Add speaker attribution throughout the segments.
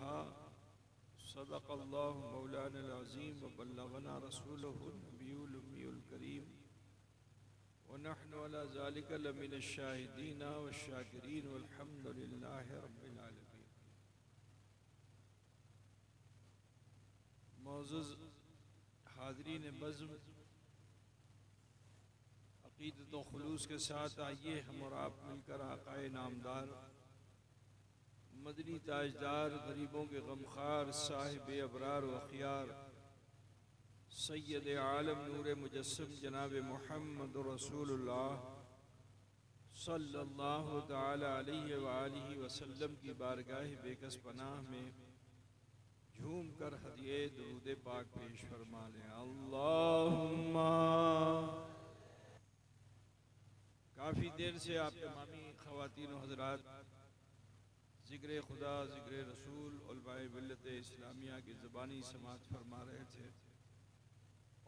Speaker 1: कहा, सदक़ल्लाहु मौलाना अज़ीम व बल्लगना रसूलुहुन नबियुल उम्मीयुल करीम व नहनु अला ज़ालिका लमिन शाहिदीन व शाकिरीन वल्हम्दुलिल्लाहि रब्बिल आलमीन। मौजूद हाज़रीन बज़्म, अक़ीदत व खुलूस के साथ आइए हम और आप मिलकर आक़ाए नामदार, मदनी ताजदार, गरीबों के गमखार, साहिब अबरार व अख़ियार, सैयद आलम नूर मुजस्सम जनाब मुहम्मद रसूलुल्लाह सल्लल्लाहु तआला अलैहि व आलिहि वसल्लम की बारगाह बेकस पनाह में झूम कर हदिये दुरूद पाक पेश फरमा लें। अल्लाहुम्मा। काफ़ी देर से आप तमामी ख़वातीन व हज़रात ज़िक्र खुदा, ज़िक्र रसूल, उलमाए मिल्लत इस्लामिया की ज़बानी समात फरमा रहे थे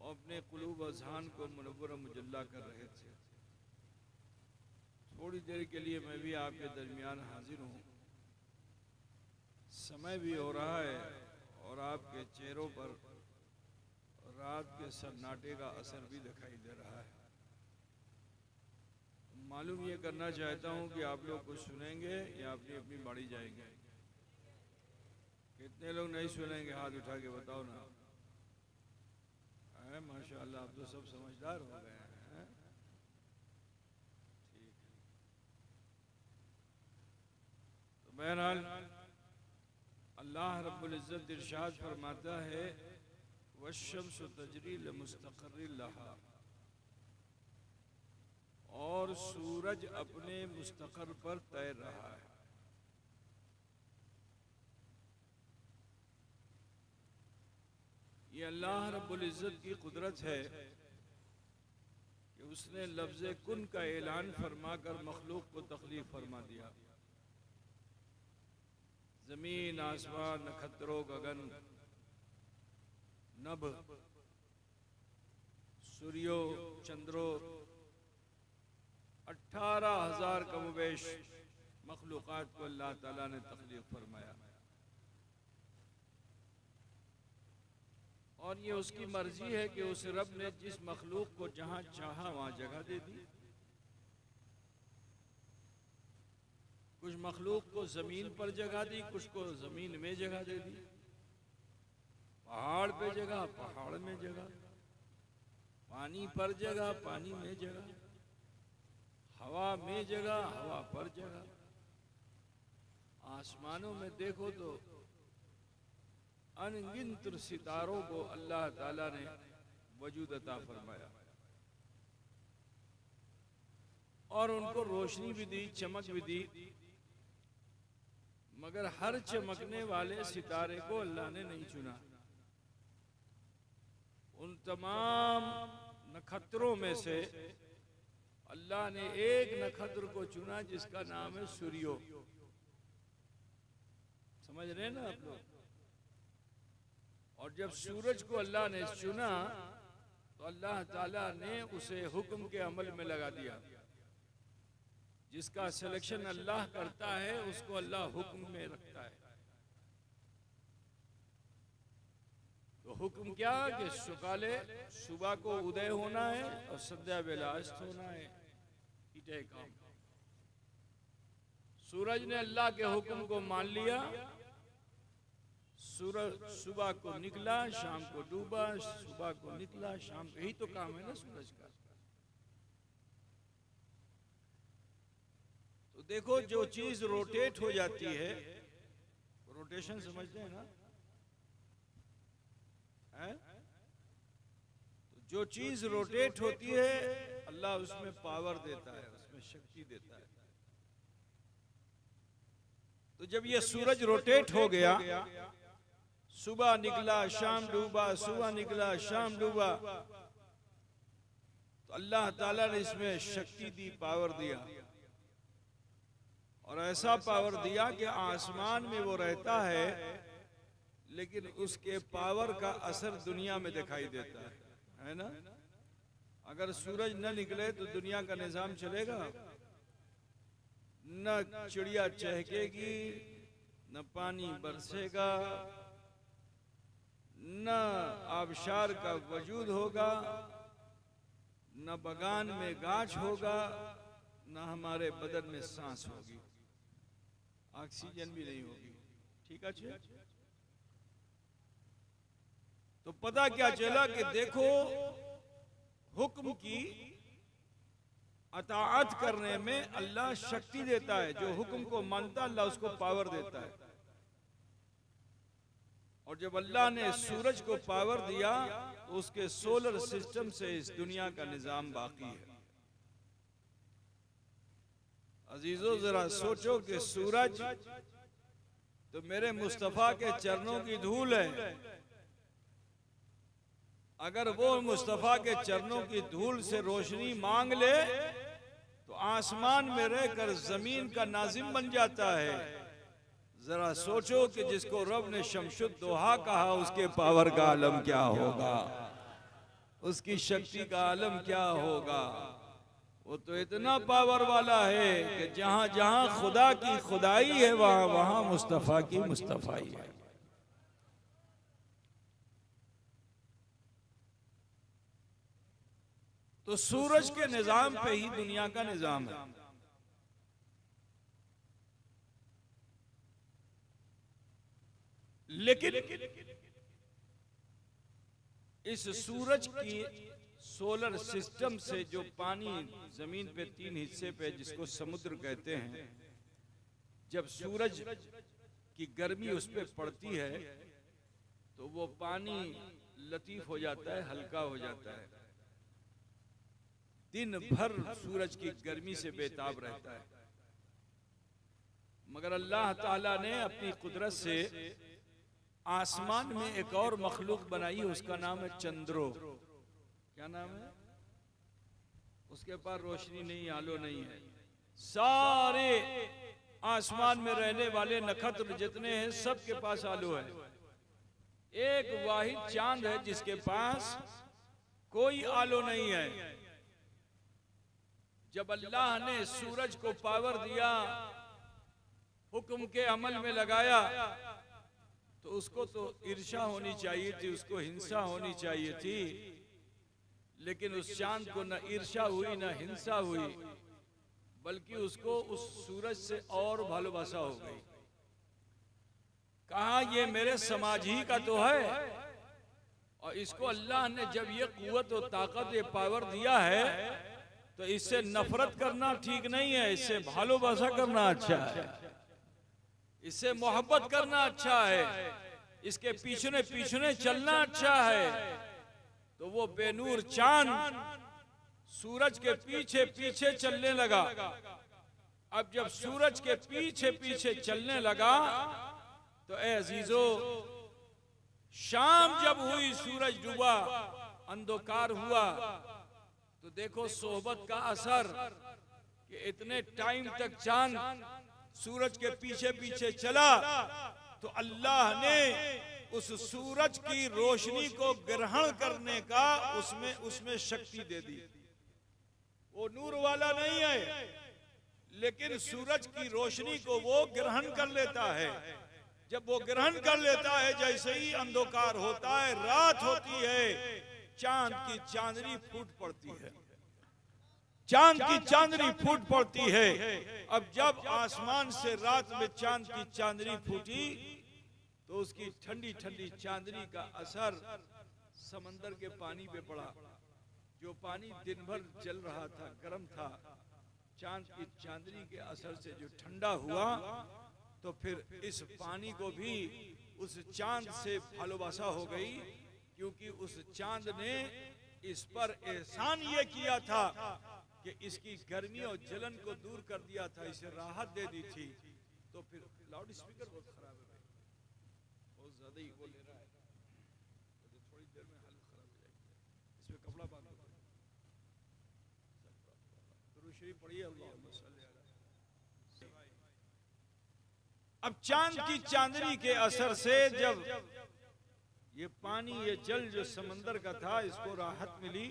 Speaker 1: और अपने क़ुलूब अज़हान को मुनव्वर मुजल्ला कर रहे थे। थोड़ी देर के लिए मैं भी आपके दरमियान हाजिर हूँ। समय भी हो रहा है और आपके चेहरों पर रात के सन्नाटे का असर भी दिखाई दे रहा है। मालूम ये करना चाहता हूँ कि आप लोग कुछ सुनेंगे या अपनी अपनी बाड़ी जाएंगे? कितने लोग नहीं सुनेंगे? हाथ उठा के बताओ ना। माशाअल्लाह, आप तो सब समझदार हो गए हैं। ठीक है, तो बहरहाल अल्लाह रब्बुल इज़्ज़त इरशाद फरमाता है, वश्शम्सु तजरी लिमुस्तक़र्रिन लहा, और सूरज अपने मुस्तक़र पर तैर रहा है। ये अल्लाह रब्बुल इज़्ज़त की कुदरत है कि उसने लफ्ज़ कुन का ऐलान फरमा कर मखलूक को तख्लीक फरमा दिया। ज़मीन, आसमान, नक्षत्रों, गगन, नभ, सूर्यो, चंद्रो, 18,000 कमोबेश मखलूक़ात को अल्लाह ताला ने तख्लीक फरमाया और ये उसकी मर्जी है कि उस रब ने जिस मखलूक को जहां चाहा वहां जगह दे दी। कुछ मखलूक को जमीन पर जगह दी, कुछ को जमीन में जगह दे दी, पहाड़ पे जगह, पहाड़ में जगह, पानी पर जगह, पानी में जगह, हवा में जगह, हवा पर जगह। आसमानों में देखो तो अनगिनत सितारों को अल्लाह ताला ने वजूद अता फरमाया और उनको रोशनी भी दी, चमक भी दी, मगर हर चमकने वाले सितारे को अल्लाह ने नहीं चुना। उन तमाम नक्षत्रों में से अल्लाह ने एक नक्षत्र को चुना जिसका नाम है सूर्यो। समझ रहे हैं ना आप लोग? और जब सूरज को अल्लाह ने चुना तो अल्लाह ताला ने उसे हुक्म के अमल में लगा दिया। जिसका सिलेक्शन अल्लाह करता है उसको अल्लाह हुक्म में रखता है। तो हुक्म क्या कि सुकाले सुबह को उदय होना है और संध्या बेला अस्त होना है। काम सूरज ने अल्लाह के हुक्म को मान लिया। सूरज सुबह को निकला, शाम को डूबा, सुबह को निकला, शाम को, यही तो काम है ना सूरज का। तो देखो, जो चीज रोटेट हो जाती है, रोटेशन समझते हैं ना? तो जो चीज रोटेट होती है अल्लाह उसमें पावर देता है, उसमें शक्ति देता है। तो जब ये सूरज रोटेट हो गया, सुबह निकला, शाम डूबा, सुबह निकला, शाम डूबा, तो अल्लाह ताला ने इसमें शक्ति दी, पावर दिया। और ऐसा पावर दिया कि आसमान में वो रहता है लेकिन उसके पावर का असर दुनिया में दिखाई देता है ना? अगर सूरज न निकले तो दुनिया का निजाम चलेगा? न चिड़िया चहकेगी, न पानी बरसेगा, न आबशार का वजूद होगा, न बगान में गाछ होगा, न हमारे बदन में सांस होगी, ऑक्सीजन भी नहीं होगी। ठीक है। तो पता क्या चला कि देखो हुक्म की अताअत करने में अल्लाह शक्ति देता है। जो हुक्म को मानता अल्लाह उसको पावर देता है। और जब अल्लाह ने सूरज को पावर दिया तो उसके सोलर सिस्टम से इस दुनिया का निजाम बाकी है। अजीजों जरा सोचो कि सूरज तो मेरे मुस्तफा के चरणों की धूल है। अगर वो मुस्तफा के चरणों की धूल से रोशनी मांग ले तो आसमान में रहकर जमीन का नाजिम बन जाता है। जरा सोचो कि जिसको रब ने शमशुद्दोहा कहा उसके पावर का आलम क्या होगा, उसकी शक्ति का आलम क्या होगा। वो तो इतना पावर वाला है कि जहां जहां खुदा की खुदाई है वहां वहां मुस्तफा की मुस्तफाई है। तो सूरज के निजाम पे ही दुनिया का निजाम है। लेकिन इस सूरज की सोलर सिस्टम से जो पानी जमीन पे 3 हिस्से पे जिसको समुद्र कहते हैं, जब सूरज की गर्मी उस पे पड़ती है तो वो पानी लतीफ हो जाता है, हल्का हो जाता है। दिन भर सूरज की गर्मी से बेताब रहता है। मगर अल्लाह ताला ने अपनी कुदरत से आसमान में एक और मखलूक बनाई, उसका नाम है चंद्रो। क्या नाम है? उसके पास रोशनी नहीं, आलो नहीं है। सारे आसमान में रहने वाले नक्षत्र जितने हैं सबके पास आलो है। एक वाहिद चांद है जिसके पास कोई आलो नहीं है। जब अल्लाह ने सूरज को पावर दिया, हुक्म के अमल में लगाया, तो उसको तो ईर्ष्या होनी चाहिए थी, उसको हिंसा होनी चाहिए थी। लेकिन उस चांद को न ईर्ष्या हुई न हिंसा हुई, बल्कि उसको उस सूरज से और भालोबासा हो गई। कहा ये मेरे समाज ही का तो है, और इसको अल्लाह ने जब ये कुव्वत और ताकत, ये पावर दिया है, तो इससे नफरत करना ठीक नहीं है, इससे भालोबासा करना अच्छा है, इससे मोहब्बत करना अच्छा है, इसके पीछे पीछे चलना अच्छा है। तो वो बेनूर चांद सूरज के पीछे पीछे चलने लगा। अब जब सूरज के पीछे पीछे चलने लगा तो ए अजीजो, शाम जब हुई, सूरज डूबा, अंधकार हुआ, तो देखो सोहबत का असर कि इतने टाइम तक चांद सूरज के पीछे पीछे चला तो अल्लाह ने उस सूरज की रोशनी को ग्रहण करने का उसमें शक्ति दे दी। वो नूर वाला नहीं है, लेकिन सूरज की रोशनी को वो ग्रहण कर लेता है। जब वो ग्रहण कर लेता है, जैसे ही अंधकार होता है, रात होती है, चांद की चांदनी फूट पड़ती है, चांद की चांदनी फूट पड़ती है। अब जब आसमान से रात में चांद की चांदनी फूटी तो उसकी ठंडी ठंडी चांदनी का असर समंदर के पानी पे पड़ा। जो पानी दिन भर जल रहा था, गर्म था, चांद की चांदनी के असर से जो ठंडा हुआ, तो फिर इस पानी को भी उस चांद से भालोबासा हो गई, क्योंकि उस चांद ने इस पर एहसान ये किया था कि इसकी गर्मी और जलन को दूर कर दिया था, इसे राहत दे दी थी। तो फिर लाउड स्पीकर बहुत खराब है, बहुत ज्यादा ही वो ले रहा है, तो थोड़ी देर में हालत खराब हो जाएगी। इसमें कपड़ा बांध दो, दुरूद शरीफ पढ़िए, अल्लाहुम्मा सल्ली अला। अब चांद की चांदनी के असर से जब ये पानी, ये जल जो समंदर का था, इसको राहत मिली,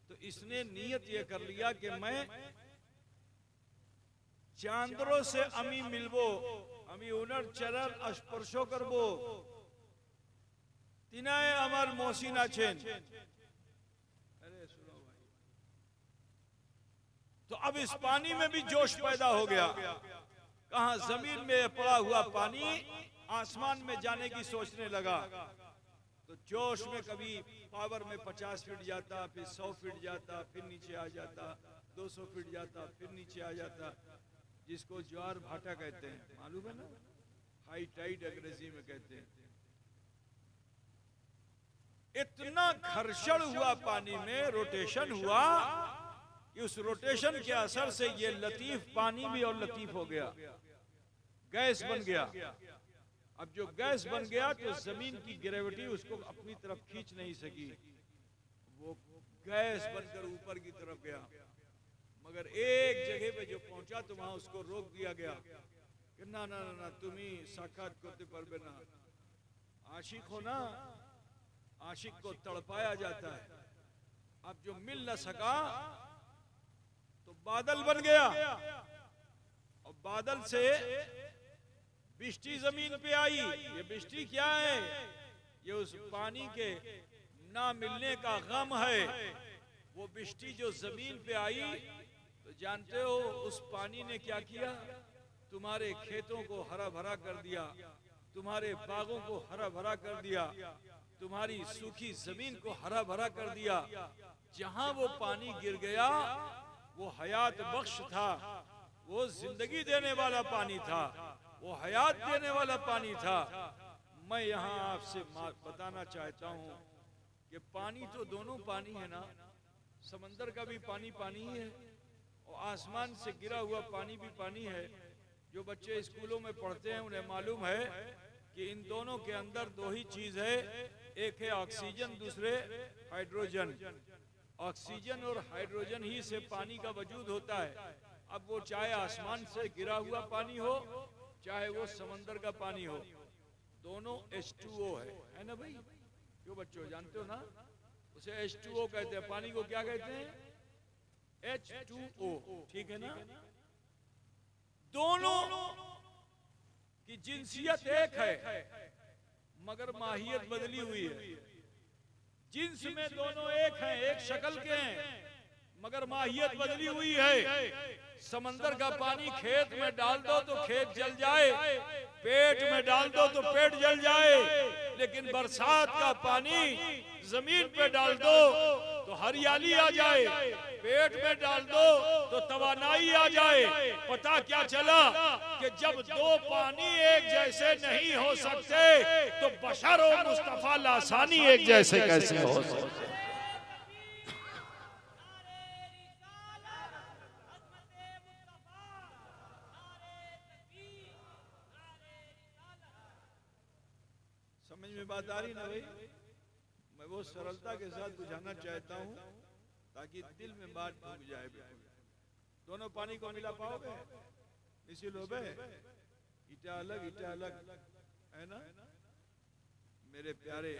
Speaker 1: तो इसने नियत ये कर लिया कि मैं चांदरों से अमी मिलबो আমি ওনার চেরার স্পর্শ করব। তিনায় আমার মহসিন আছেন। तो अब इस पानी में भी जोश पैदा हो गया। कहां जमीन में पड़ा हुआ पानी आसमान में जाने की सोचने लगा। तो जोश में कभी पावर में 50 फीट जाता, फिर 100 फीट जाता, फिर नीचे आ जाता, 200 फीट जाता, फिर नीचे आ जाता, जिसको ज्वार भाटा कहते हैं, मालूम है ना, हाई टाइड अंग्रेजी में कहते हैं। इतना घर्षण हुआ पानी में, रोटेशन हुआ, उस रोटेशन के असर से ये लतीफ पानी भी और लतीफ हो गया, गैस बन गया। अब जो गैस बन गया तो जमीन की ग्रेविटी उसको अपनी तरफ खींच नहीं सकी, वो गैस बनकर ऊपर की तरफ गया। मगर एक जगह पे जो पहुंचा तो वहां उसको रोक दिया गया कि ना ना ना, तुम ही साक्षात करते पारबे ना। आशिक हो ना, आशिक को तड़पाया जाता है। अब जो मिल न सका तो बादल बन गया, और बादल से बिजली जमीन पे आई। ये बिजली क्या है? ये उस पानी के ना मिलने का गम है। वो बिजली जो जमीन पे आई, तो जानते हो उस पानी ने क्या किया? तुम्हारे खेतों को हरा भरा कर दिया, तुम्हारे बागों को हरा भरा कर दिया, तुम्हारी सूखी जमीन को हरा भरा कर दिया। जहां वो पानी गिर गया वो हयात बख्श था, वो जिंदगी देने वाला पानी था, वो हयात देने वाला पानी था। मैं यहाँ आपसे बताना चाहता हूँ कि पानी तो दोनों पानी है ना, समंदर का भी पानी पानी ही है और आसमान से गिरा हुआ पानी भी पानी है। जो बच्चे स्कूलों में पढ़ते हैं उन्हें मालूम है कि इन दोनों के अंदर दो ही चीज है, एक है ऑक्सीजन, दूसरे हाइड्रोजन। ऑक्सीजन और हाइड्रोजन ही से पानी का वजूद होता है। अब वो चाहे आसमान से गिरा हुआ पानी हो, चाहे वो समंदर का पानी हो, दोनों H2O है ना भाई? क्यों बच्चों जानते हो ना, उसे H2O कहते हैं। पानी को क्या कहते हैं? H2O, ठीक है ना? दोनों की जिंसियत एक है मगर माहियत बदली हुई है। जिन्स में दोनों एक हैं, एक शक्ल के हैं, मगर माहियत बदली हुई है। समंदर का पानी खेत में डाल दो तो खेत जल जाए, पेट में डाल दो तो पेट जल जाए, लेकिन बरसात का पानी जमीन पे डाल दो तो हरियाली आ जाए, पेट में डाल दो तो तवानाई आ जाए। पता क्या चला कि जब दो पानी एक जैसे नहीं हो सकते तो बशर और मुस्तफा लासानी एक जैसे कैसे हो सकते? समझ में बात आ रही ना भाई? मैं वो सरलता के साथ बुझाना चाहता हूँ ताकि दिल में बात ढूंढ जाए। दोनों पानी को मिला पाओगे? मिसिल हो बे, ईटा अलग है ना मेरे प्यारे।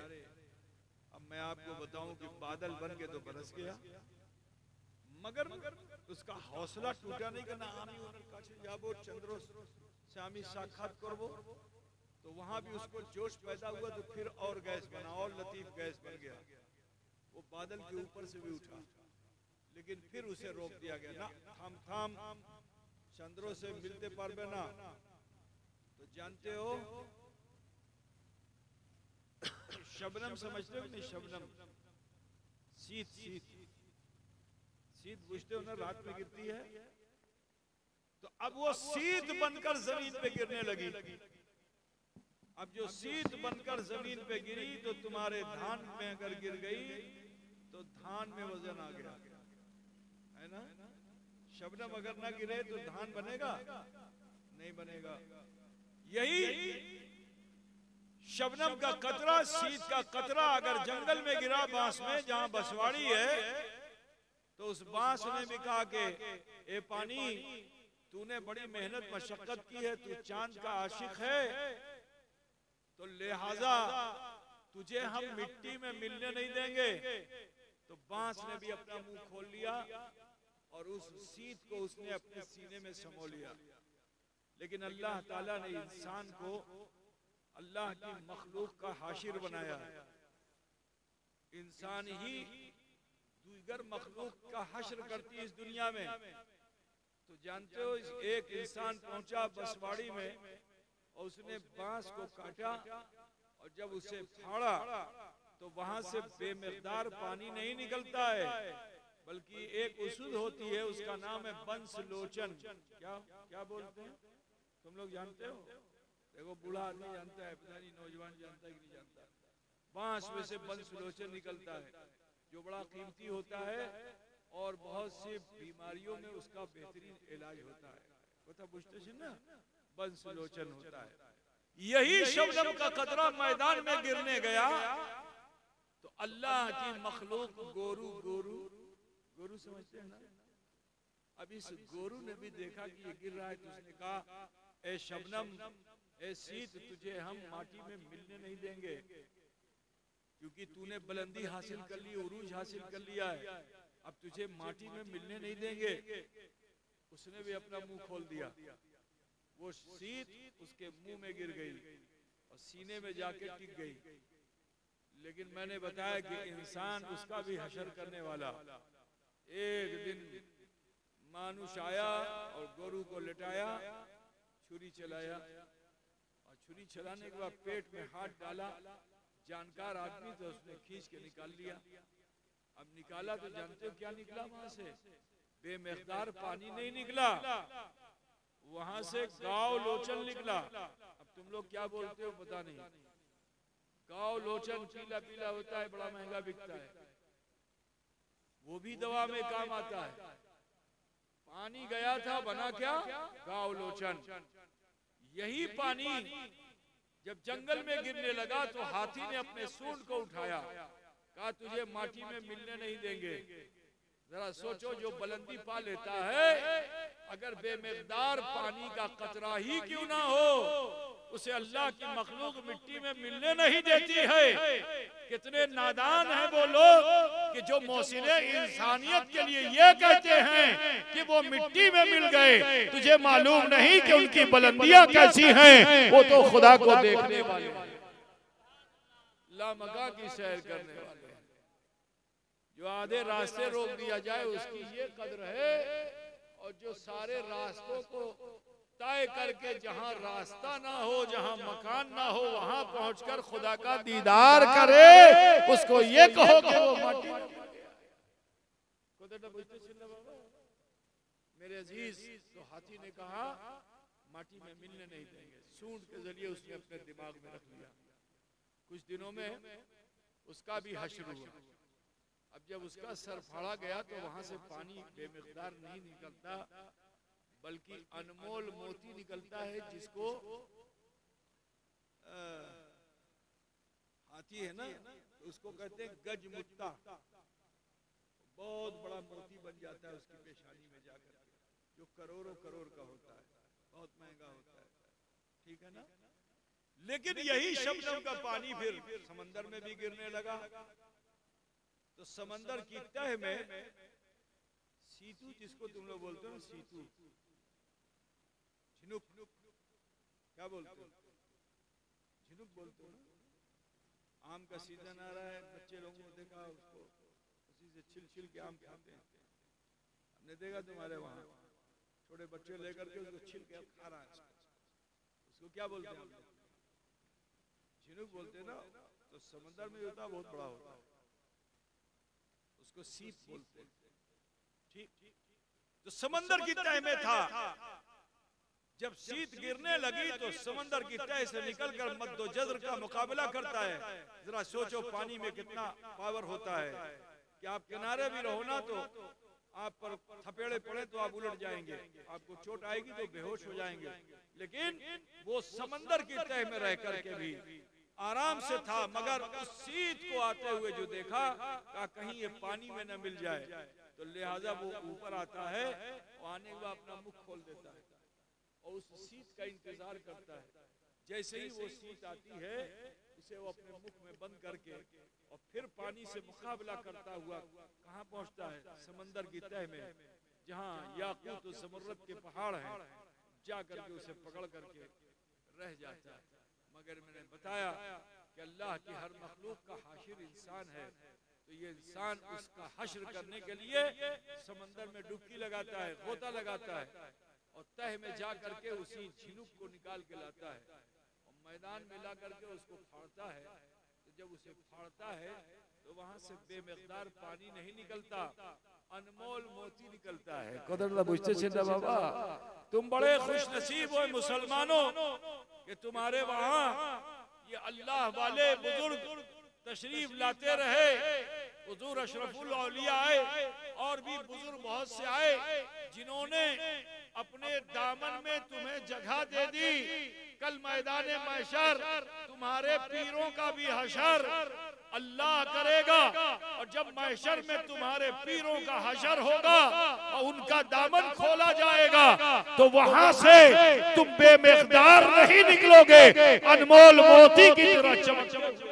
Speaker 1: अब मैं आपको बताऊं कि बादल बन के तो बरस गया, मगर उसका हौसला टूटा नहीं। करना आमी उनर काछे जाबो, चंद्रो से आमी साक्षात करबो, तो वहां भी उसको जोश पैदा हुआ, तो फिर और गैस बना, और लतीफ गैस बन गया। वो बादल के ऊपर से भी उठा, लेकिन फिर उसे रोक दिया गया ना, थाम चंद्रों से मिलते पारबे ना। तो जानते हो शबनम समझते हो नहीं? शबनम शीत बुझते हो ना, रात में गिरती है। तो अब वो शीत बनकर जमीन पे गिरने लगी। अब जो शीत बनकर जमीन पे गिरी तो तुम्हारे धान में अगर गिर गई तो धान में वजन आ गया, है ना? शबनम अगर ना गिरे तो धान बनेगा? नहीं बनेगा। यही शबनम का कतरा, शीत का कतरा अगर जंगल में गिरा, बांस में जहां बसवाड़ी है, तो उस बांस ने भी कहा कि ए पानी, तूने बड़ी मेहनत मशक्कत की है, तू चांद का आशिक है, तो लिहाजा तुझे हम मिट्टी में मिलने नहीं देंगे। तो बांस ने भी अपना मुंह खोल लिया और उस शीत को उसने अपने सीने में समो लिया। लेकिन अल्लाह ताला ने इंसान को अल्लाह की मखलूक का हाशिर बनाया है। इंसान ही दीगर मखलूक का हश्र करती है इस दुनिया में। तो जानते हो, एक इंसान पहुंचा बसवाड़ी में और उसने बांस को काटा और जब उसे फाड़ा तो वहां से बेमिकदार पानी नहीं निकलता है, बल्कि एक उसूल होती है, उसका नाम है बंस लोचन। क्या क्या बोलते हैं, तुम लोग जानते हो? देखो, बूढ़ा आदमी जानता है, पता नहीं नौजवान जानता है कि नहीं जानता। बांस में से बंस लोचन निकलता है जो बड़ा कीमती होता है और बहुत सी बीमारियों में उसका बेहतरीन इलाज होता है। पता बुझते ना, बंस लोचन होता है। यही शबनम का कतरा मैदान में गिरने गया तो अल्लाह की मखलूक गोरू गोरू गोरू समझते हैं ना? अब इस गोरू ने भी देखा कि ये गिर रहा है तो उसने कहा, ए शबनम, ए सीत, तुझे हम माटी में मिलने नहीं देंगे क्योंकि तूने बुलंदी हासिल कर ली, उरूज हासिल कर लिया है, अब तुझे माटी में मिलने नहीं देंगे। उसने भी अपना मुंह खोल दिया। वो सीत उसके मुंह में गिर गई और सीने में जाके टिक गई। लेकिन मैंने बताया कि इंसान उसका भी हशर करने वाला। एक दिन मानुष आया और गोरू को लिटाया, छुरी चलाया और छुरी चलाने के बाद पेट में हाथ डाला। जानकार आदमी तो उसने खींच के निकाल लिया। अब निकाला तो जानते हो क्या निकला वहां से? बेमिकदार पानी नहीं निकला, वहां से गाव लोचन निकला। अब तुम लोग क्या बोलते हो पता नहीं। गाव लोचन पीला पीला होता है, बड़ा महंगा बिकता है, वो भी दवा में काम आता है। पानी गया था, बना क्या? गाव लोचन। यही पानी जब जंगल में गिरने लगा तो हाथी ने अपने सूंड को उठाया, कहा तुझे माटी में मिलने नहीं देंगे। जरा सोचो, जो बुलंदी पा लेता है, अगर बेमिकदार पानी का कतरा ही क्यों ना हो, उसे अल्लाह की मखलूक मिट्टी में मिलने नहीं देती है। कितने नादान हैं वो लोग कि जो मोहसिने इंसानियत के लिए ये कहते हैं कि वो मिट्टी में मिल गए। तुझे मालूम नहीं कि उनकी बुलंदियां कैसी हैं? वो तो खुदा को देखने वाले, लामका की सैर करने वाले। जो आधे रास्ते रोक दिया जाए उसकी ये कद्र है, और जो सारे रास्तों को तय करके जहां रास्ता ना हो, जहां मकान ना हो, वहां पहुंचकर खुदा का दीदार करे, उसको ये कहो कि वो माटी में मिल गया। मेरे अजीज, तो हाथी ने कहा माटी में मिलने नहीं देंगे। सूंड के जरिए उसने अपने दिमाग में रख लिया। कुछ दिनों में उसका भी हश्र हुआ। अब जब उसका सर फाड़ा गया तो वहां से पानी बेमिकदार नहीं निकलता, बल्कि अनमोल मोती निकलता है, जिसको हाथी है ना, तो उसको कहते हैं गज मुत्ता। बहुत बड़ा मोती बन जाता है उसकी पेशानी में जाकर, जो करोड़ों करोड़ का होता है, बहुत महंगा होता है। ठीक है ना? लेकिन यही शबनम का पानी फिर समंदर में भी गिरने लगा। तो समंदर की तह में सीतू, जिसको तुम लोग बोलते हो सीतू, झिनुक, क्या बोलते हो? झिनुक बोलते हो ना? आम का सीजन आ रहा है, बच्चे लोगों को देखा उसको उसी से छिल छिल के आम खाते हैं। हमने देखा तुम्हारे वहां छोटे बच्चे लेकर के उसको छिल के खा रहा है। उसको क्या बोलते हैं? झिनुक बोलते हैं ना। तो समंदर में होता बहुत बड़ा होता है, उसको सीप बोलते हैं। ठीक, तो समंदर की तह में था। जब शीत गिरने लगी तो समंदर की तह से निकलकर मद्दोजर का मुकाबला करता है। जरा सोचो पानी में कितना पावर होता है कि आप किनारे भी रहो ना तो आप पर थपेड़े पड़े तो आप उलट जाएंगे, आपको चोट आएगी तो बेहोश हो जाएंगे। लेकिन वो समंदर की तह में रह करके भी आराम से था, मगर उस शीत को आते हुए जो देखा, कहा कहीं ये पानी में न मिल जाए, तो लिहाजा वो ऊपर आता है, आने के बाद अपना मुख खोल देता है और उस शीत का इंतजार करता है। जैसे ही वो शीत आती है, उसे वो अपने मुख में बंद करके और फिर पानी से मुकाबला करता हुआ कहाँ पहुँचता है? समंदर की तह में, जहाँ याकूत और ज़मरद के पहाड़ हैं, जा करके उसे पकड़ करके रह जाता है। मगर मैंने बताया कि अल्लाह की हर मखलूक का हाशिर इंसान है, तो ये इंसान उसका हश्र करने के लिए समंदर में डुबकी लगाता है, गोता लगाता है और तह में जा करके उसी झिनुक को निकाल के लाता है और मैदान में ला करके उसको फाड़ता है। तो जब उसे फाड़ता है तो वहां से बेमिकदार पानी नहीं निकलता, अनमोल मोती निकलता है। कदरदा बुझते छिंदा बाबा, तुम बड़े खुश नसीब हो मुसलमानों कि तुम्हारे वहां ये अल्लाह वाले बुजुर्ग तशरीफ लाते रहे। हुजूर अशरफुल औलिया आए और भी बुजुर्ग बहुत से आए जिन्होंने अपने दामन में तुम्हें जगह दे दी। कल मैदान महशर तुम्हारे पीरों का भी हशर अल्लाह करेगा और जब महशर में तुम्हारे पीरों का हशर होगा और उनका दामन खोला जाएगा तो वहां से तुम बेमिकदार नहीं निकलोगे, अनमोल मोती की तरह चमक।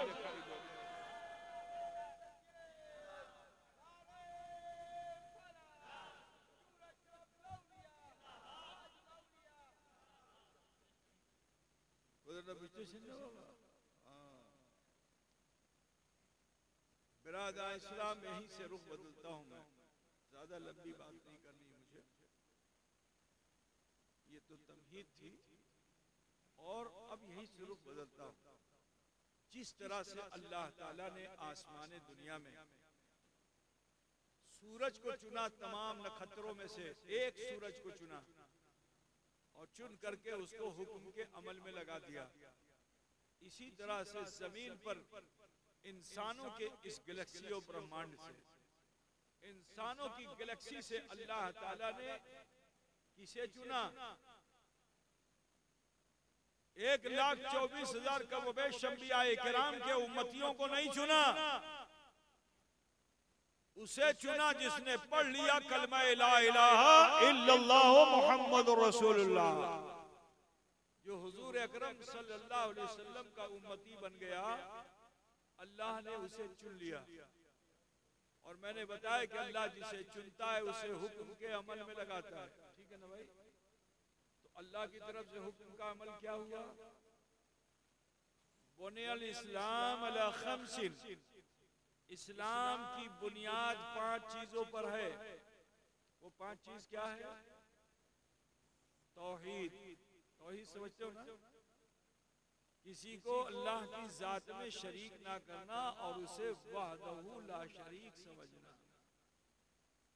Speaker 1: बिरादा इस्लाम यहीं से रुख बदलता हूं मैं, ज्यादा लंबी बात नहीं करनी मुझे, ये तो तमहीद थी और अब यहीं से रुख बदलता हूं। जिस तरह से अल्लाह ताला ने आसमान दुनिया में सूरज को चुना, तमाम नक्षत्रों में से एक सूरज को चुना और चुन करके उसको हुक्म के अमल में लगा दिया, इसी तरह से जमीन पर इंसानों के इस गैलेक्सी और ब्रह्मांड से, इंसानों की गैलेक्सी से अल्लाह ताला ने किसे चुना? 1,24,000 कमोबेश अंबियाए किराम के उम्मतियों को नहीं चुना, उसे चुना जिसने पढ़ लिया कलमा ला इलाहा इल्लल्लाहु मुहम्मदुर रसूलुल्लाह, जो हुजूर अकरम सल्लल्लाहु अलैहि वसल्लम का उम्मती बन गया। अल्लाह ने उसे चुन लिया और मैंने बताया कि अल्लाह जिसे चुनता है उसे हुक्म के अमल में लगाता है। ठीक है ना भाई? तो अल्लाह की तरफ से हुक्म का अमल क्या हुआ? बुनियल इस्लाम अला खम्सिन, इस्लाम की बुनियाद 5 चीजों पर है। वो 5 चीज क्या है? तौहीद। तौहीद समझते हो ना? किसी को अल्लाह की जात में शरीक ना करना और उसे वहदहू ला शरीक समझना।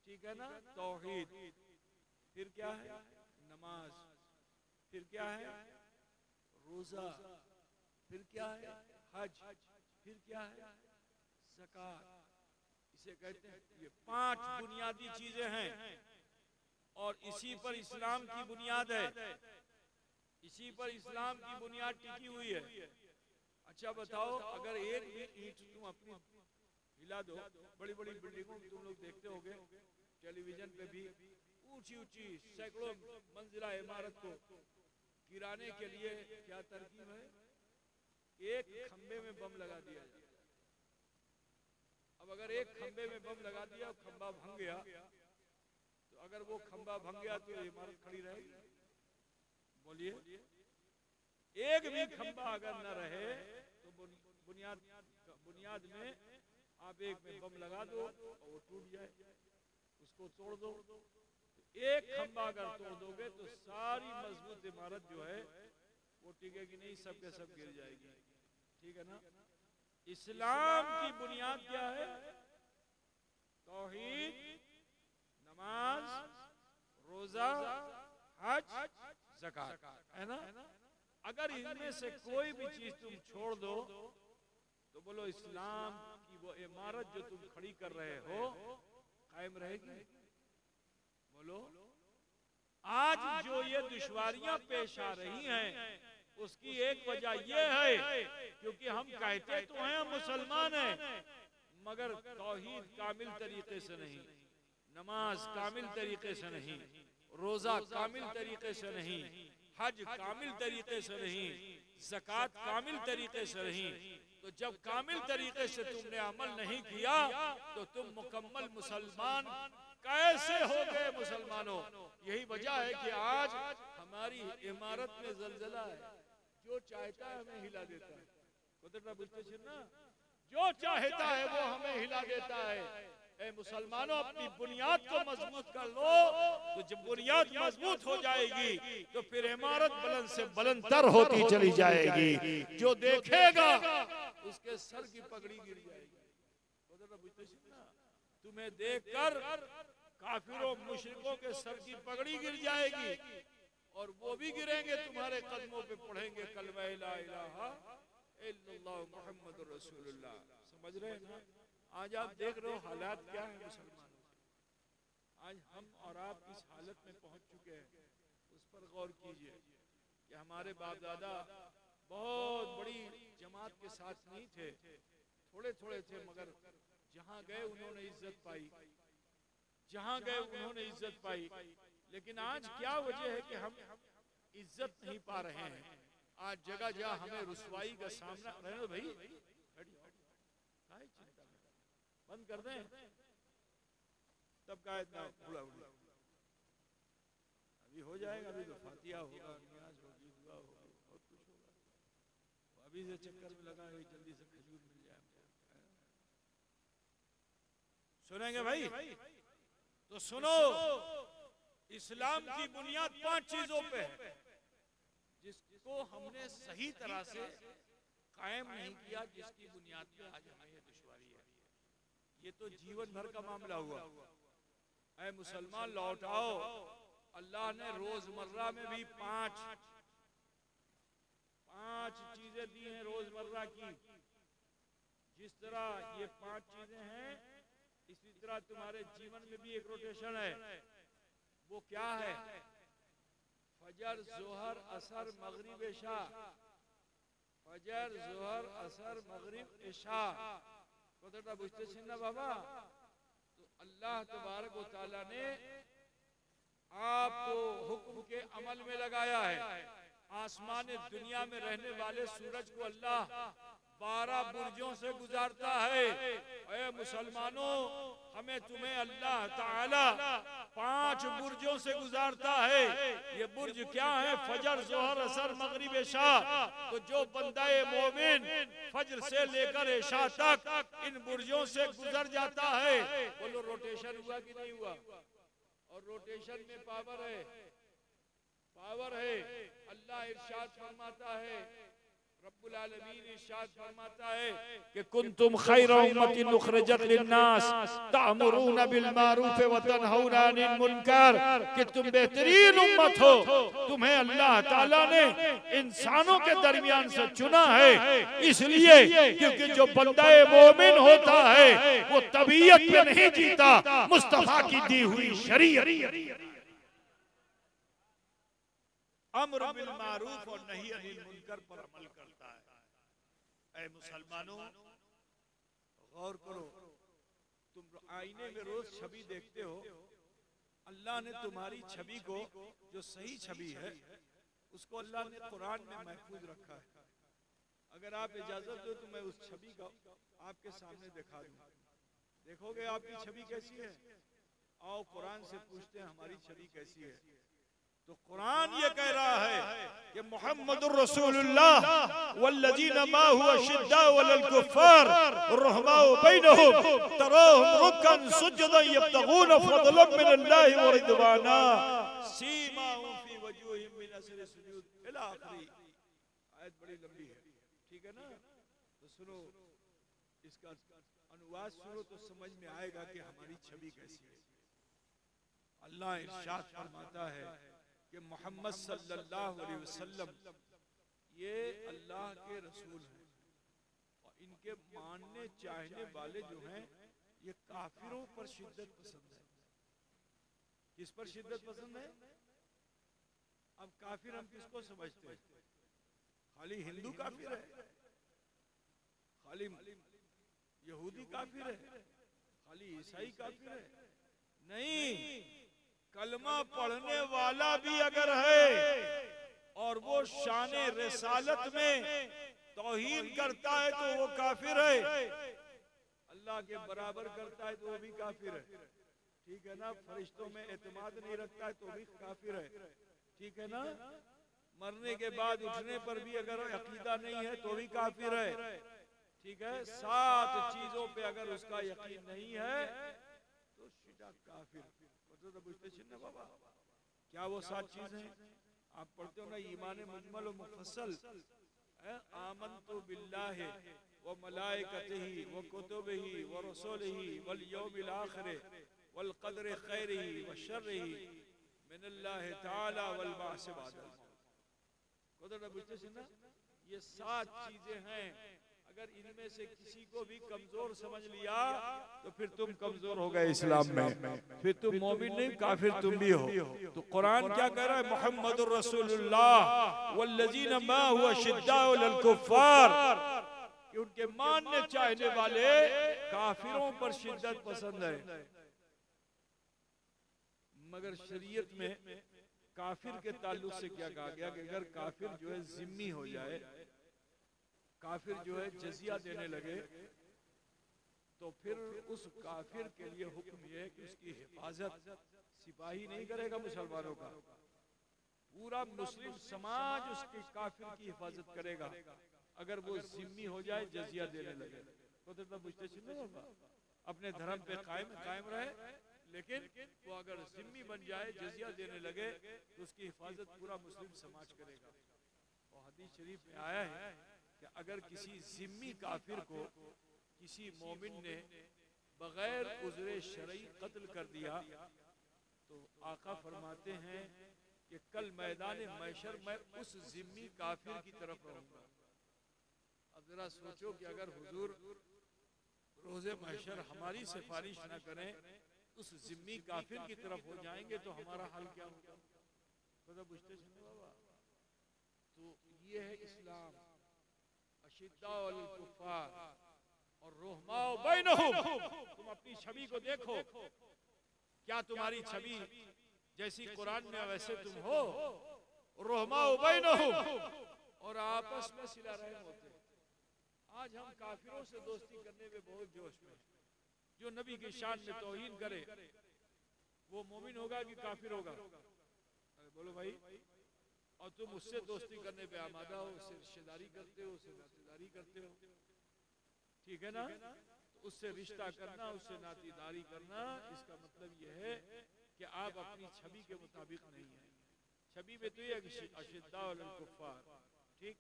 Speaker 1: ठीक है ना? तौहीद। फिर क्या है? नमाज। फिर क्या है? रोजा। फिर क्या है? हज। फिर क्या है? ज़कात। इसे कहते हैं, ये 5 बुनियादी चीजें हैं और इसी पर इस्लाम की बुनियाद है, इसी पर इस्लाम की बुनियाद टिकी हुई है। अच्छा बताओ, अगर एक भी ईंट तुम अपनी हिला दो, बड़ी बड़ी बिल्डिंगों में तुम लोग देखते होगे टेलीविजन पे भी, ऊंची ऊंची सैकड़ों मंजिला इमारत को गिराने के लिए क्या तरकीब है? एक खंबे में बम लगा दिया जाए। अब अगर एक खंबे में बम लगा दिया, खंबा भंग गया, तो अगर वो खंबा भंग गया तो इमारत खड़ी रहेगी? बोलिए, एक भी खंबा अगर न रहे तो बुनियाद में आप एक में बम लगा दो और वो टूट जाए, उसको तोड़ दो। तो एक खंबा अगर तोड़ दोगे तो सारी मजबूत इमारत जो है वो टिकेगी नहीं, सबके सब गिर जाएगी। ठीक है ना? इस्लाम की बुनियाद क्या है? तौहीद, नमाज, रोजा, हज, ज़कात, है ना? अगर इनमें से कोई भी चीज तुम छोड़ दो तो बोलो इस्लाम की वो इमारत जो तुम खड़ी कर रहे हो कायम रहेगी? बोलो। आज जो ये दुश्वारियां पेश आ रही हैं उसकी एक वजह ये है क्योंकि हम कहते तो हैं मुसलमान हैं, मगर तौहीद कामिल तरीके से नहीं, नमाज कामिल तरीके से नहीं, रोजा कामिल तरीके से नहीं, हज कामिल तरीके से नहीं, ज़कात कामिल तरीके से नहीं। तो जब कामिल तरीके से तुमने अमल नहीं किया तो तुम मुकम्मल मुसलमान कैसे हो गए? मुसलमानों, यही वजह है कि आज हमारी इमारत में जलजला है, जो चाहता है हमें हिला देता है। ना जो चाहता है वो हमें हिला देता है। ए मुसलमानों, अपनी बुनियाद को मजबूत कर लो, तो जब बुनियाद मजबूत हो जाएगी तो फिर इमारत बुलंद से बुलंदतर होती चली जाएगी। जो देखेगा उसके सर की पगड़ी गिर जाएगी। तुम्हें देखकर काफिरों मुशरिकों के सर की पगड़ी गिर जाएगी, और वो भी गिरेंगे तुम्हारे कदमों पे, पढ़ेंगे कलमा ला इलाहा इल्लल्लाह मुहम्मदुर रसूलुल्लाह। समझ रहे हैं ना? आज आप देख रहे हो हालात क्या है मुसलमानों के। आज हम और आप इस हालत में पहुंच चुके हैं, उस पर गौर कीजिए कि हमारे बाप दादा बहुत बड़ी जमात के साथ नहीं थे, थोड़े थोड़े थे, मगर जहां गए उन्होंने इज्जत पाई, जहां गए उन्होंने इज्जत पाई। लेकिन आज क्या वजह है कि हम इज्जत नहीं पा रहे हैं? आज जगह जगह हमें रुसवाई का सामना। रहने भाई, बंद कर दें तब का इतना उड़ा उड़ा अभी हो जाएगा। अभी तो फातिहा होगा, नियाज होगी, दुआ होगी, बहुत कुछ होगा। अभी से चक्कर में लगा है जल्दी से खजूर मिल जाए। सुनेंगे भाई? तो सुनो, इस्लाम की बुनियाद 5 चीजों पे है, जिसको हमने सही तरह से कायम नहीं किया, जिसकी बुनियाद पे आज हमें दुश्वारी है। ये तो जीवन भर का मामला हुआ। ऐ मुसलमान लौट आओ, अल्लाह ने रोजमर्रा में भी 5 चीजें दी हैं रोजमर्रा की। जिस तरह ये 5 चीजें हैं, इसी तरह तुम्हारे जीवन में भी एक रोटेशन है। वो क्या है? फजर, जोहर, असर, मगरिब, इशा। फजर, जोहर, असर, मगरिब, इशा। কথাটা বুঝতেছেন না বাবা? तो अल्लाह तबारक व तआला ने आपको हुक्म के अमल में लगाया है। आसमान दुनिया में रहने वाले सूरज को अल्लाह 12 बुर्जों से गुजारता है। ऐ मुसलमानों, हमें तुम्हें अल्लाह ताला 5 बुर्जों से गुजारता है। ये बुर्ज क्या है? फजर, जोहर, असर, मगरिब, इशा। तो जो बंदाए मोमिन फजर से लेकर इशा तक इन बुर्जों से गुजर जाता है, बोलो रोटेशन हुआ कि नहीं हुआ? और रोटेशन में पावर है, पावर है। अल्लाह इरशाद फरमाता है, रब्बुल आलमीन इरशाद फरमाता है कि कुंतुम खैरा उम्मतिन उखरिजत लिन्नास तामुरून बिल मारूफ व तनहौना अनिल मुनकर, कि तुम बेहतरीन उम्मत हो। तुम्हें अल्लाह ताला ने इंसानों के दरमियान से चुना है, इसलिए क्योंकि जो बंदाए मोमिन होता है वो तबीयत पे नहीं जीता, मुस्तफा की दी हुई शरीयत, अम्र बिल मारूफ और नही अनिल मुनकर पर अमल करता है। ऐ मुसलमानों, गौर करो, तुम आईने में रोज छवि देखते हो। अल्लाह ने तुम्हारी छवि को, जो सही छवि है, उसको अल्लाह ने कुरान में महफूज रखा है। अगर आप इजाजत दो तो मैं उस छवि को आपके सामने दिखा दूं। देखोगे आपकी छवि कैसी है? आओ कुरान से पूछते हैं हमारी छवि कैसी है। तो कुरान ये कह रहा है कि मुहम्मदुर रसूलुल्लाह वल्लज़ीना माहु अशिद्दाउ अलल कुफ़्फ़ार रहमाउ बैनहुम तराहुम रुक्कन सुज्जदन यब्तगून फज़लन मिनल्लाहि व रिदवाना सीमाहुम फी वजूहिहिम मिन असरि सुजूद इला आखिरी। आयत बड़ी लंबी है, ठीक है ना? तो सुनो, इसका अनुवाद सुनो तो समझ में आएगा कि हमारी छवि कैसी है। अल्लाह इरशाद फरमाता है कि मोहम्मद सल्लल्लाहु अलैहि वसल्लम ये अल्लाह के रसूल हैं, और इनके मानने चाहने वाले जो हैं ये काफिरों पर शिद्दत पसंद है। किस पर शिद्दत पसंद है? अब काफिर हम किसको समझते हैं? खाली हिंदू काफिर है? खाली यहूदी काफिर है? खाली ईसाई काफिर है? नहीं, कलमा पढ़ने वाला भी अगर है और वो शान रिसालत में तौहीन करता है तो वो काफिर है। अल्लाह के बराबर करता है तो वो भी काफिर है, ठीक है ना? फरिश्तों में एतमाद नहीं रखता है तो भी काफिर है। ठीक है ना। मरने के बाद उठने पर भी अगर अकीदा नहीं है तो भी काफिर है, ठीक है। 7 चीजों पे अगर उसका यकीन नहीं है तो सीधा काफिर। तो बुझते ना बाबा, क्या वो 7 चीजें हैं? आप पढ़ते हो ना ईमान मुजमल और मुफस्सल, आमन्तु बिल्लाहि व मलाइकतिही व कुतुबिही व रसूलिही वल यौमिल आखिर वल क़द्रि खैरिही व शर्रिही मिनल्लाहि तआला वल बाअस बअदल मौत। ये 7 चीजें हैं, अगर इनमें से किसी को भी कमजोर समझ लिया तो फिर तुम कमजोर हो गए इस्लाम में, फिर तुम मोमिन नहीं काफिर तुम भी हो। तो कुरान क्या कह रहा है? मुहम्मदुर रसूलुल्लाह वल्लज़ीना माअहु अशिद्दाउ अलल कुफ्फार, कि उनके मानने चाहने वाले काफिरों पर शिद्दत पसंद है। मगर शरीयत में काफिर के ताल्लुक से क्या कहा गया कि अगर काफिर जो है जिम्मी हो जाए, काफिर जो है जजिया देने लगे, तो फिर उस काफिर के लिए हुक्म यह है कि उसकी हिफाजत सिपाही नहीं करेगा मुसलमानों का, पूरा मुस्लिम समाज उसके काफिर की हिफाजत करेगा अगर वो जिम्मी हो जाए, जजिया देने लगे। तो बुझते अपने धर्म पे कायम रहे, लेकिन वो अगर जिम्मी बन जाए, जजिया देने लगे, तो उसकी हिफाजत पूरा मुस्लिम समाज करेगा। और हदीस शरीफ में आया है कि अगर किसी जिम्मी काफिर को किसी मोमिन ने बगैर उज़्र शरई कत्ल कर दिया, तो आका फरमाते हैं कि कल मैदान महशर में उस जिम्मी काफिर की तरफ रहूंगा। अब जरा सोचो कि अगर हुजूर रोज़े महशर हमारी सिफारिश न करें, उस जिम्मी काफिर की तरफ हो जाएंगे, तो हमारा हाल क्या होगा? मतलब बुझते बाबा। तो ये है इस्लाम, अशिद्दाउ अलल कुफ्फार और रुहमाउ बैनहुम। तुम अपनी छवि को देखो, क्या तुम्हारी छवि जैसी कुरान में वैसे तुम हो? रुहमाउ बैनहुम, और आपस में सिला रहम होते। आज हम काफिरों से दोस्ती करने में बहुत जोश में। जो नबी की शान में तौहीन करे वो मोमिन होगा कि काफिर होगा? अरे बोलो भाई। और तुम उससे दोस्ती करने पे आमादा हो, उससे रिश्तेदारी करते हो, उससे नातेदारी करते हो, ठीक है ना। तो उससे रिश्ता करना, उससे नातेदारी करना, इसका मतलब यह है कि आप अपनी छवि के मुताबिक नहीं है। छवि में तो ये अशिद्दाउ अलल कुफ्फार, ठीक।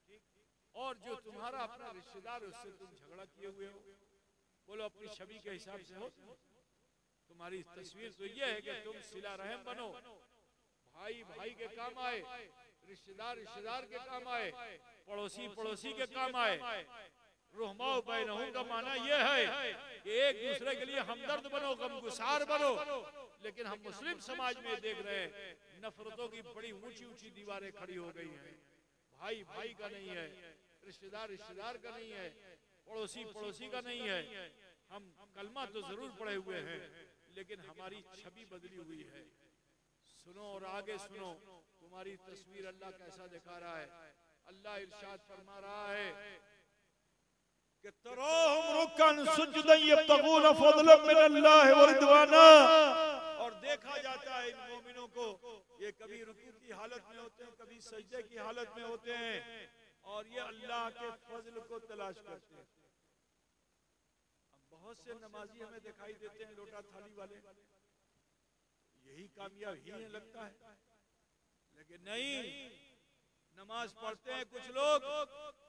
Speaker 1: और जो तुम्हारा अपना रिश्तेदार है उससे तुम झगड़ा किए हुए हो, बोलो अपनी छवि के हिसाब से हो। तुम्हारी तस्वीर तो यह है कि तुम सिला रहम बनो, भाई भाई के काम आए, रिश्तेदार रिश्तेदार के काम आए, पड़ोसी पड़ोसी के काम आए। रुहमाउ बैनहुम का माना यह है कि एक दूसरे के लिए हमदर्द बनो, गमगुसार बनो। लेकिन हम मुस्लिम समाज में देख रहे हैं नफरतों की बड़ी ऊंची ऊंची दीवारें खड़ी हो गई हैं। भाई भाई का नहीं है, रिश्तेदार रिश्तेदार का नहीं है, पड़ोसी पड़ोसी का नहीं है। हम कलमा तो जरूर पढ़े हुए हैं, लेकिन हमारी छवि बदली हुई है। सुनो और आगे सुनो, तुम्हारी तस्वीर अल्लाह कैसा दिखा रहा है। अल्लाह इरशाद फरमा रहा है कि तराहुम रुक्कन सुज्जदन यब्तगून फज़लन मिनल्लाहि व रिदवाना, और देखा जाता है इन मोमिनों को ये कभी रुकू की हालत में होते हैं, कभी सजदे की हालत में होते हैं, और ये अल्लाह के फजल को तलाश करते हैं। अब बहुत से नमाजी हमें दिखाई देते हैं लोटा थाली वाले, यही कामयाब ही है लगता है, लेकिन नहीं। नमाज पढ़ते हैं कुछ लोग,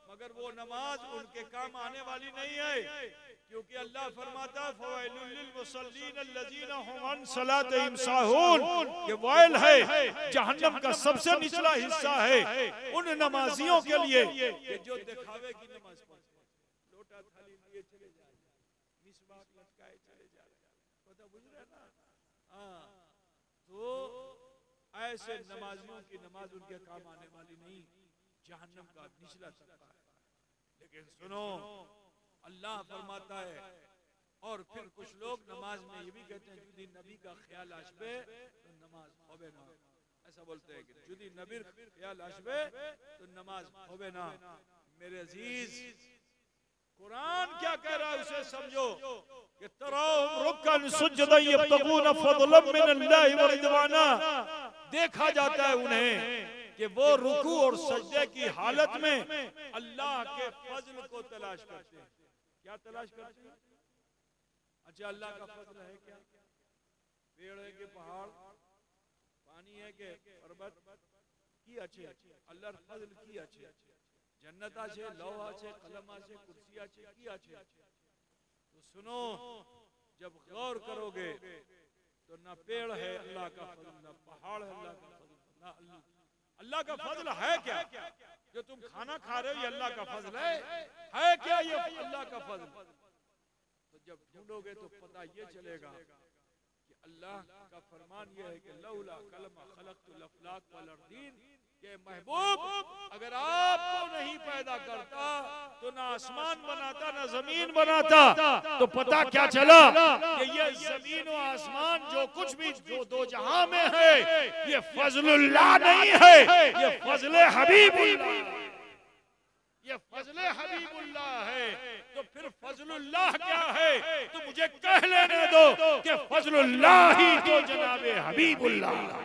Speaker 1: मगर वो नमाज उनके काम आने वाली नहीं है, क्योंकि अल्लाह फरमाता फवैलुल लिल मुसल्लीन अल्लज़ीना हुम अन सलातिहिम साहून, कि वाइल है, जहन्नम का सबसे निचला हिस्सा है उन नमाजियों के लिए कि जो दिखावे की नमाज पढ़ते हैं, लोटा थाली लिए चले जा रहे हैं, मिसबाह लटकाए चले जा रहे हैं। पता बुझ रहा है ना? हाँ, तो ऐसे नमाजियों की नमाज उनके काम आने वाली नहीं, जहन्नम का निचला तबका है। लेकिन सुनो, अल्लाह फरमाता है, और फिर कुछ लोग नमाज में ये भी कहते हैं जुदी नबी का ख्याल आशबे तो नमाज होबे ना, ऐसा बोलते हैं कि जुदी नबी ख्याल आशबे तो नमाज होबे ना। मेरे अजीज, कुरान क्या कह रहा है उसे समझो कि तराहुम रुक्कन सुज्जदन यब्तगून फज़लन मिनल्लाहि व रिदवाना, देखा जाता है उन्हें कि वो रुकू और सजदे की हालत में अल्लाह के फजल को तलाश करते हैं। क्या तलाश करते हैं? अच्छा, अल्लाह का फजल है क्या? पेड़ है कि पहाड़, पानी है कि पर्वत, की अच्छे अल्लाहर फजल की अच्छे, जन्नत আছে, लौह আছে, कलम আছে, कुर्सी আছে, की अच्छे। तो सुनो, जब गौर करोगे तो ना पेड़ है अल्लाह का फजल, ना पहाड़ है अल्लाह का फजल, ना अल्लाह का फजल है क्या? जो तुम खाना खा रहे हो ये अल्लाह का फजल है क्या? ये अल्लाह का फजल। तो जब ढूंढोगे तो पता ये चलेगा कि अल्लाह का फरमान यह है कि लौला कलमा खलक़तुल अफ़लाक वल अर्दीन, के महबूब अगर आपको नहीं पैदा करता तो ना आसमान बनाता ना जमीन बनाता। तो पता क्या चला कि ये जमीन और आसमान जो कुछ भी जो दो जहां में है ये फजलुल्लाह नहीं है, ये फजले हबीबुल्लाह, ये फजले हबीबुल्लाह है। तो फिर फजलुल्लाह क्या है? तो मुझे कह लेने दो कि फजलुल्लाह ही तो जनाबे हबीबुल्लाह।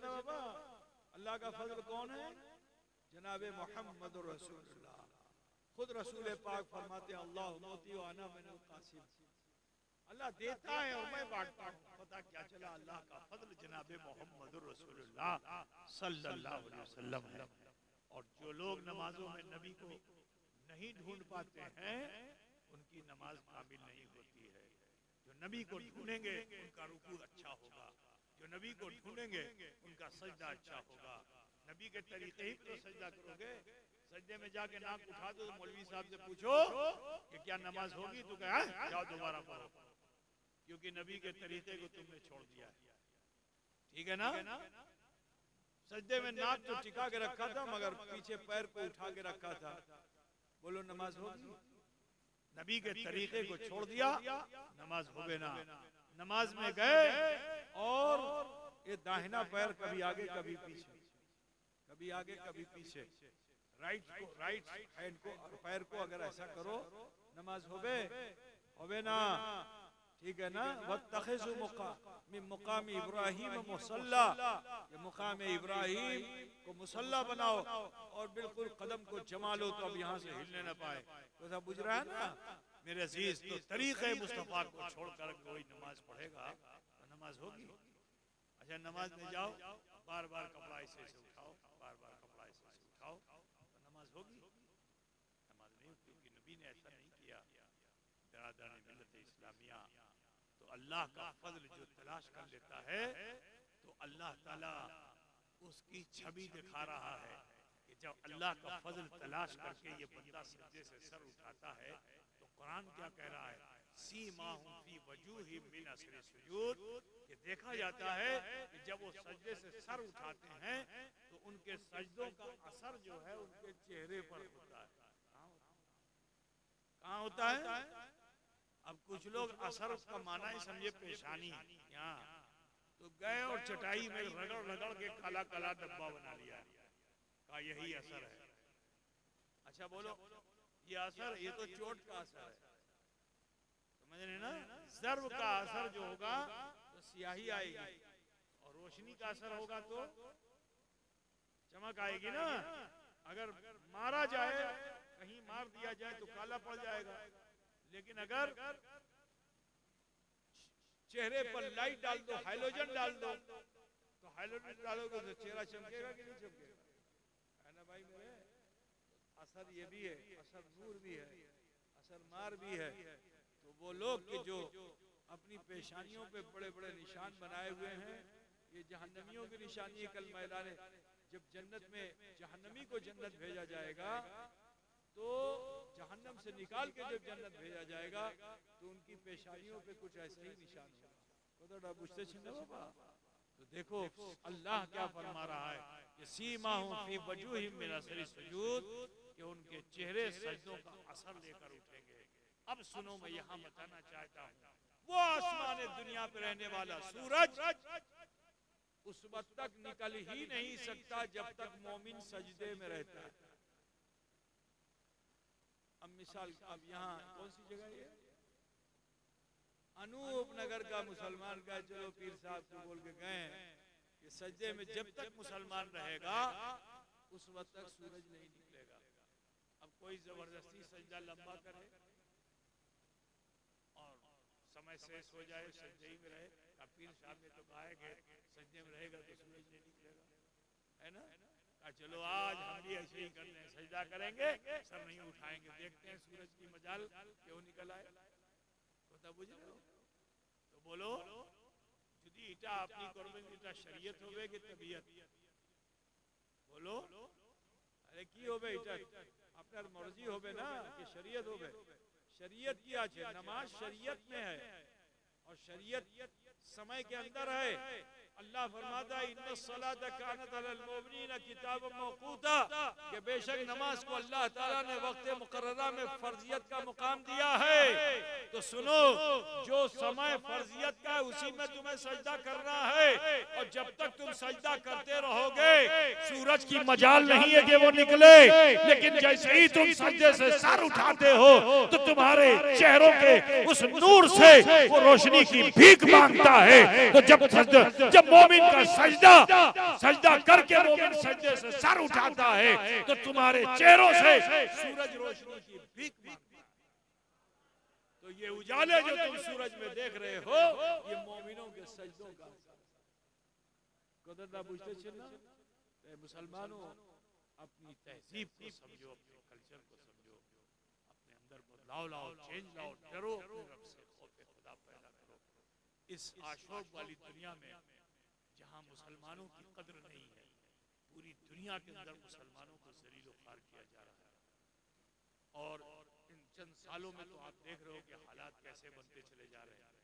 Speaker 1: बाबा अल्लाह का फजल कौन है? जनाबे मोहम्मद रसूलुल्लाह। खुद रसूल पाक फरमाते हैं अल्लाह मोती व अना मिनल कासिम, अल्लाह देता है और मैं बांटता हूँ। पता क्या चला? अल्लाह का फजल जनाबे मोहम्मद रसूलुल्लाह सल्लल्लाहु अलैहि वसल्लम है। और जो लोग नमाजों में नबी को नहीं ढूंढ पाते हैं उनकी नमाज कामिल नहीं होती है। जो नबी को ढूंढेंगे उनका रुकू अच्छा होगा, जो नबी को ढूंढेंगे उनका सजदा अच्छा होगा। नबी के तरीके ही तो सजदा करोगे। सजदे में जाके नाक उठा दो, मौलवी साहब से पूछो कि क्या नमाज होगी, तो कहा जाओ दोबारा पढ़ो, क्योंकि नबी के तरीके को तुमने छोड़ दिया है। ठीक है ना? सजदे में नाक तो टिका के रखा था मगर पीछे पैर को उठा के रखा था, बोलो नमाज होगी? नबी के तरीके को छोड़ दिया, नमाज होगे ना। नमाज में गए और ये दाहिना पैर कभी आगे कभी पीछे, कभी आगे कभी पीछे, राइट हैंड को और पैर को अगर ऐसा करो नमाज होवे ना। ठीक है ना? वत्तखिज़ु मुक़ाम इब्राहीम मुसल्ला, ये मुक़ाम इब्राहीम को मुसल्ला बनाओ और बिल्कुल कदम को जमा लो तो अब यहाँ से हिलने न पाए। तो सब बुझ रहा है ना मेरे अजीज? तो तरीक़े मुस्तफ़ा को छोड़कर कोई नमाज पढ़ेगा तो नमाज होगी? अच्छा, नमाज में जाओ, बार बार कपड़ा ऐसे उठाओ, बार बार कपड़ा ऐसे उठाओ, तो नमाज होगी? नमाज नहीं होती, क्योंकि नबी ने ऐसा नहीं किया। बिरादरान मिल्लत इस्लामिया, तो अल्लाह का फजल जो तलाश कर लेता है तो अल्लाह ताला उसकी छवि दिखा रहा है कि जब अल्लाह का फजल तलाश करके ये बंदा सजदे से सर उठाता है तो कुरान क्या कह रहा है? सीमाहुम फी वजूहिहिम मिन असरि सुजूद, कि देखा जाता है कि जब वो सजदे से सर उठाते हैं तो उनके सजदों का असर जो है उनके चेहरे पर होता है। कहाँ होता है? अब कुछ लोग असर का माना ही समझे पेशानी, यहाँ तो गए और चटाई में रगड़ रगड़ के काला काला डब्बा बना लिया, कहा यही असर है। अच्छा बोलो, ये असर, ये तो चोट का असर है, समझ रहे ना? ज़र्ब का असर जो होगा तो स्याही आएगी और रोशनी का असर होगा तो चमक आएगी ना। अगर मारा जाए, कहीं मार दिया जाए तो काला पड़ जाएगा, लेकिन अगर चेहरे पर लाइट डाल दो, हाइलोजन डाल दो, तो हाइलोजन डालोगे तो चेहरा चमकेगा कि नहीं चमकेगा? है ना भाई मेरे? असर ये भी है, असर नूर भी है, असर मार भी है। तो वो लोग कि जो अपनी पेशानियों पे बड़े बड़े निशान बनाए हुए हैं, ये जहन्नमियों की निशानी है। कल मैदान जब जन्नत में जहन्नमी को जन्नत भेजा जाएगा तो जहन्नम से निकाल के जब जन्नत भेजा जाएगा तो उनकी पेशानियों पे कुछ ऐसे ही निशान होगा। तो देखो अल्लाह क्या फरमा रहा है कि सीमाहुम फी वजूहिहिम मिन असरि सुजूद, कि उनके चेहरे सजदों का असर लेकर उठेंगे। अब सुनो, मैं यहाँ बताना चाहता हूँ, वो आसमान दुनिया पे रहने वाला सूरज उस वक्त तक निकल ही नहीं सकता जब तक मोमिन सजदे में रहता है। अब मिसाल, अब यहाँ कौन सी जगह है, अनूप नगर का मुसलमान का, चलो पीर साहब को बोल के गए कि सजदे में जब तक मुसलमान रहेगा उस वक्त तक सूरज नहीं निकलेगा। अब कोई जबरदस्ती सजदा लंबा करे और समय शेष हो जाए, सजदे में रहे, पीर साहब ने तो कहा है कि सजदे में रहेगा तो सूरज नहीं निकलेगा, है ना। चलो आज हम भी ऐसे ही कर लें, सजदा करेंगे, सर नहीं उठाएंगे, देखते हैं सूरज की मजाल क्यों निकल आए। तो बुझ रहे हो, तो बोलो जुदी इटा अपनी करबें, इटा शरीयत होवे कि तबीयत, बोलो अरे की होवे, इटा अपनार मर्जी होवे ना कि शरीयत होवे। शरीयत क्या है, नमाज शरीयत में है और शरीयत समय के अंदर है। अल्लाह फरमाता है इन्ना सलात कानत अलल मुमिनीना किताबन मौकूता, कि बेशक नमाज को अल्लाह ताला ने वक्त मुकर्ररा में फर्जियत का मुकाम दिया है। तो सुनो, जो समय फर्जियत का है उसी में तुम्हें सजदा करना है, और जब तक तुम सजदा करते रहोगे सूरज की मजाल नहीं है कि वो निकले, लेकिन जैसे ही तुम सजदे से सर उठाते हो तो तुम्हारे चेहरों के उस नूर से वो रोशनी की भीख मांगता है। तो जब मोमिन का सजदा करके मोमिन सजदे से सर उठाता है तो तुम्हारे चेहरों से सूरज रोशनी की भीख मांगता है। तो ये उजाले जो तुम सूरज में देख रहे हो, ये मोमिनों के सजदों का कदर बुझते चलना। मुसलमानों अपनी तहजीब को समझो, अपने कल्चर को समझो, अपने अंदर बदलाव लाओ, चेंज लाओ, डरो अपने रब से, खौफ खुदा पैदा करो। इस आशोक वाली दुनिया में जहां मुसलमानों की कद्र नहीं है, पूरी दुनिया के अंदर मुसलमानों को जलील ख्वार किया जा रहा है। और इन चंद सालों में तो आप देख रहे हो कि हालात कैसे बनते चले जा रहे हैं।